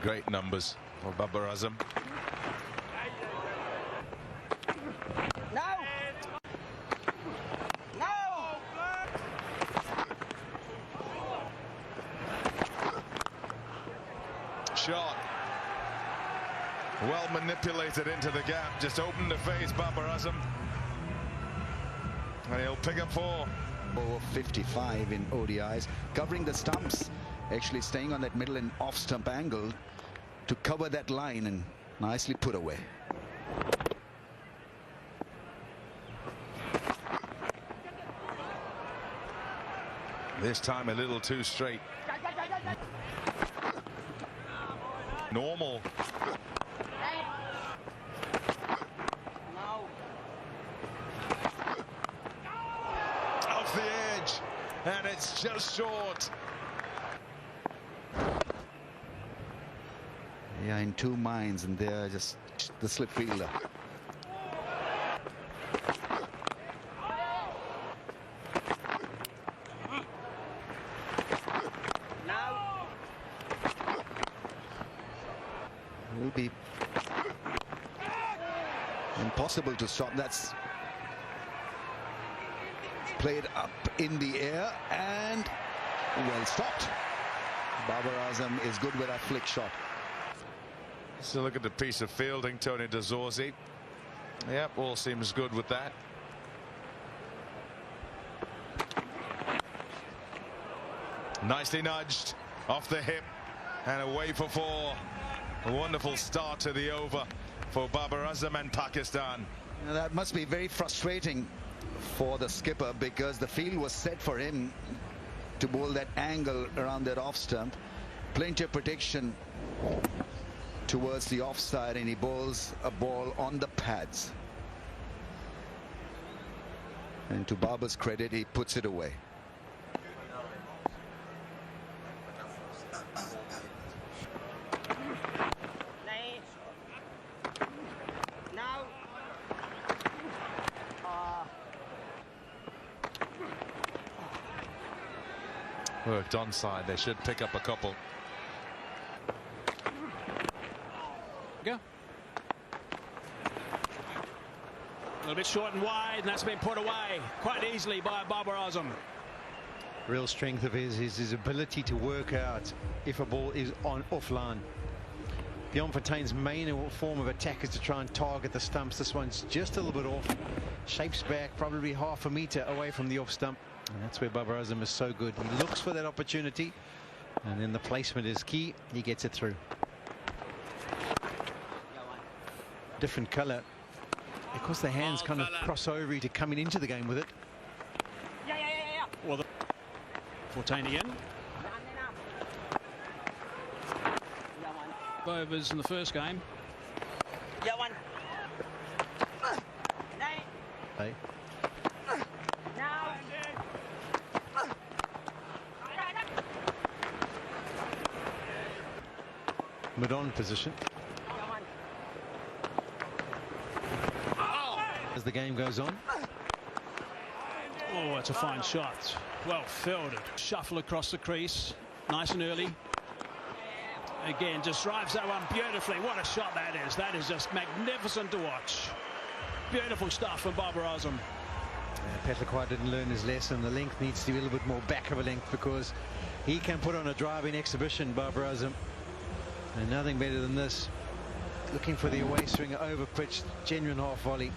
Great numbers for Babar Azam. No! No! Shot. Well manipulated into the gap. Just opened to face Babar Azam. And he'll pick up 4. Over 55 in ODIs, covering the stumps, actually staying on that middle and off stump angle to cover that line, and nicely put away. This time a little too straight. Normal. Off the edge, and it's just short. Yeah, in two minds, and they're just the slip fielder. Will be impossible to stop. That's played up in the air and well stopped. Babar Azam is good with that flick shot. So look at the piece of fielding, Tony De Zorzi. Yep, all seems good with that. Nicely nudged off the hip and away for 4. A wonderful start to the over for Babar Azam and Pakistan. Now that must be very frustrating for the skipper, because the field was set for him to bowl that angle around that off stump. Plenty of protection towards the offside, and he bowls a ball on the pads. And to Babar's credit, he puts it away. Worked onside, they should pick up a couple. Go. A little bit short and wide, and that's been put away quite easily by Babar Azam. Real strength of his is his ability to work out if a ball is on offline. Bjorn Fontaine's main form of attack is to try and target the stumps. This one's just a little bit off, shapes back probably half a meter away from the off stump, and that's where Babar Azam is so good. He looks for that opportunity, and then the placement is key. He gets it through. Different color, because the hands kind of cross over to coming into the game with it. Well, Fontaine again. Overs in the first game. Hey. Mid-on position. As the game goes on. Oh, it's a fine shot. Well fielded. Shuffle across the crease. Nice and early. Again, just drives that one beautifully. What a shot that is. That is just magnificent to watch. Beautiful stuff from Babar Azam. Petlakwa didn't learn his lesson. The length needs to be a little bit more back of a length, because he can put on a driving exhibition, Babar Azam. And nothing better than this. Looking for the away swing over pitch, genuine half volley.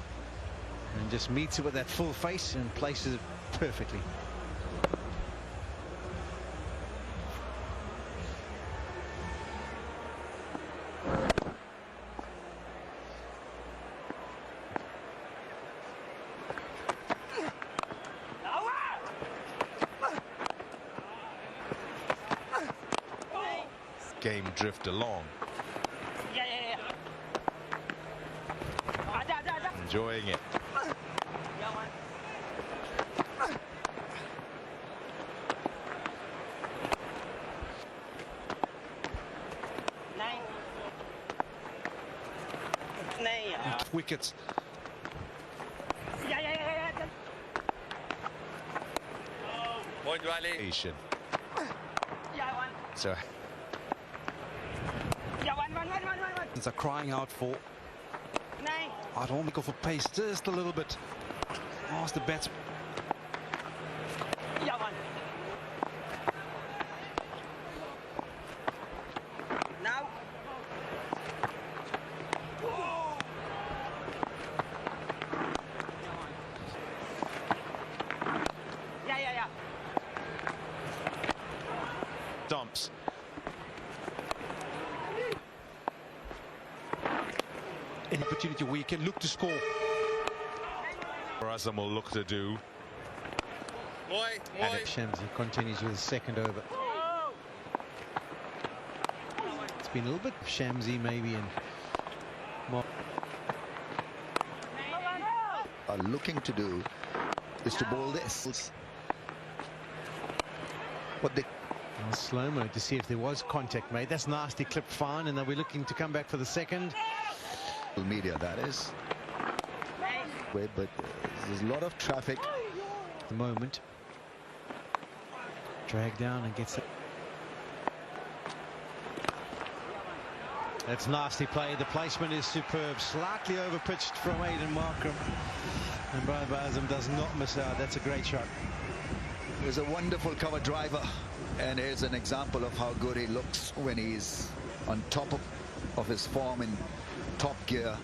And just meets it with that full face and places it perfectly. Game drift along. Enjoying it. Wickets. So Yeah, one. Are crying out for I don't want to go for pace just a little bit. Ask the bats. Yeah, one. Now. Yeah. Dumps. An opportunity where you can look to score. Babar Azam will look to do. And Shamsi continues with his second over. It's been a little bit Shamsi maybe and more. Are looking to do is to bowl this. What they Slow-mo to see if there was contact made. That's nasty, clipped fine, and then we're looking to come back for the second. media, that is. Wait, but there's a lot of traffic at the moment. Drag down and gets it. That's nasty play. The placement is superb. Slightly overpitched from Aiden Markham. And Babar Azam does not miss out. That's a great shot. He's a wonderful cover driver. And here's an example of how good he looks when he's on top of his form in top gear.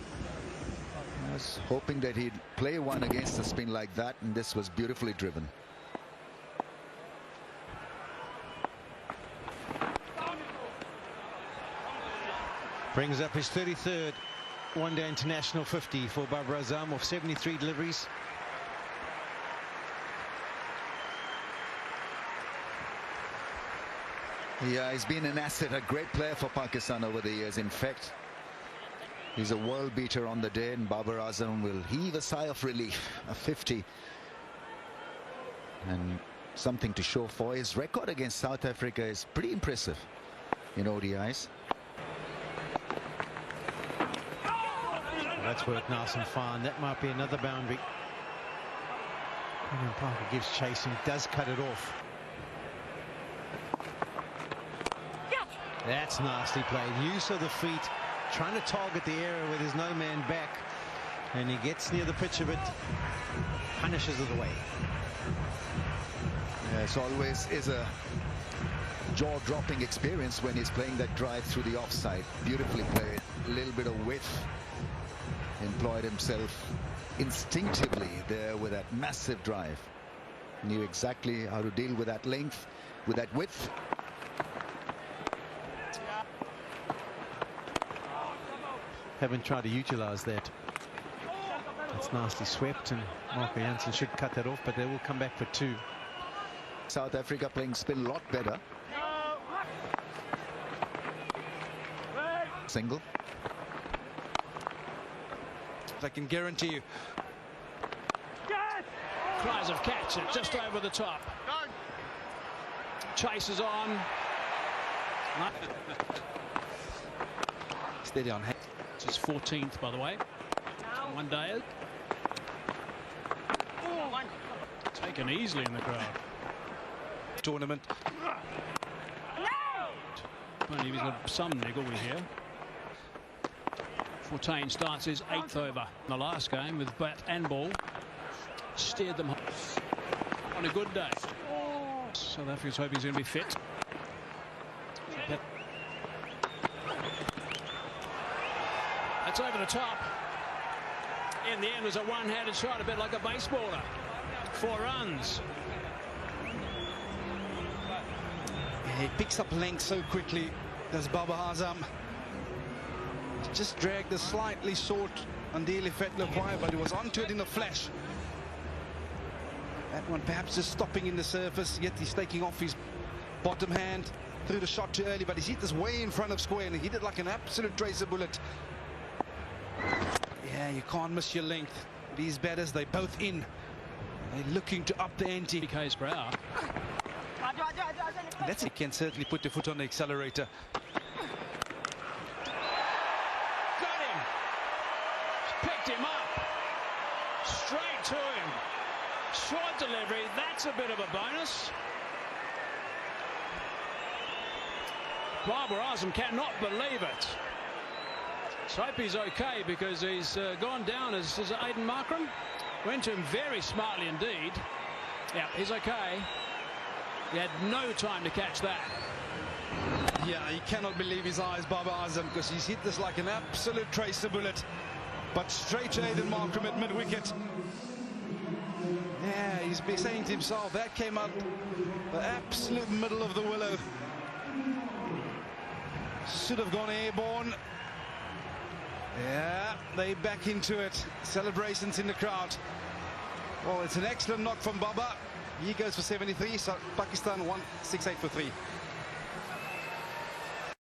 I was hoping that he'd play one against a spin like that, and this was beautifully driven. Brings up his 33rd one-day international 50 for Babar Azam of 73 deliveries. Yeah, he's been an asset, a great player for Pakistan over the years. In fact, he's a world beater on the day, and Babar Azam will heave a sigh of relief. A 50. And something to show for. His record against South Africa is pretty impressive in ODIs. That's worked nice and fine. That might be another boundary. And Parker gives chase and does cut it off. That's nicely played. Use of the feet, trying to target the area where there's no man back, and he gets near the pitch of it, punishes it away. Yeah, it's always is a jaw-dropping experience when he's playing that drive through the offside. Beautifully played. A little bit of width. Employed himself instinctively there with that massive drive. Knew exactly how to deal with that length, with that width. Haven't tried to utilize that. It's nicely swept, and Marco Jansen should cut that off, but they will come back for two. South Africa playing spin a lot better. Single. I can guarantee you. Cries of catch it just over the top. Chase is on. Steady on. It's his 14th, by the way. One day. Taken easily in the crowd. Tournament. Only he's got some niggle we hear. Fortain starts his 8th over in the last game with bat and ball. Steered them on a good day. South Africa's hoping he's going to be fit. That's over the top. In the end, was a one-handed shot, a bit like a baseballer. 4 runs. Yeah, he picks up length so quickly. Does Babar Azam. Just dragged the slightly short Andile Fetler, but he was onto it in a flash. That one perhaps just stopping in the surface, yet he's taking off his bottom hand. Threw the shot too early, but he's hit this way in front of square, and he hit it like an absolute tracer bullet. Yeah, you can't miss your length. These batters, they're both in. They're looking to up the ante. PK's brow. He can certainly put the foot on the accelerator. Got him. Picked him up. Straight to him. Short delivery. That's a bit of a bonus. Babar Azam cannot believe it. So hope he's okay, because he's gone down as Aiden Markram. Went to him very smartly indeed. Yeah, he's okay. He had no time to catch that. Yeah, he cannot believe his eyes, Babar Azam, because he's hit this like an absolute tracer bullet. But straight to Aiden Markram at mid-wicket. Yeah, he's been saying to himself, that came out the absolute middle of the willow. Should have gone airborne. Yeah, they back into it. Celebrations in the crowd. Well, it's an excellent knock from Babar. He goes for 73, so Pakistan 168 for 3.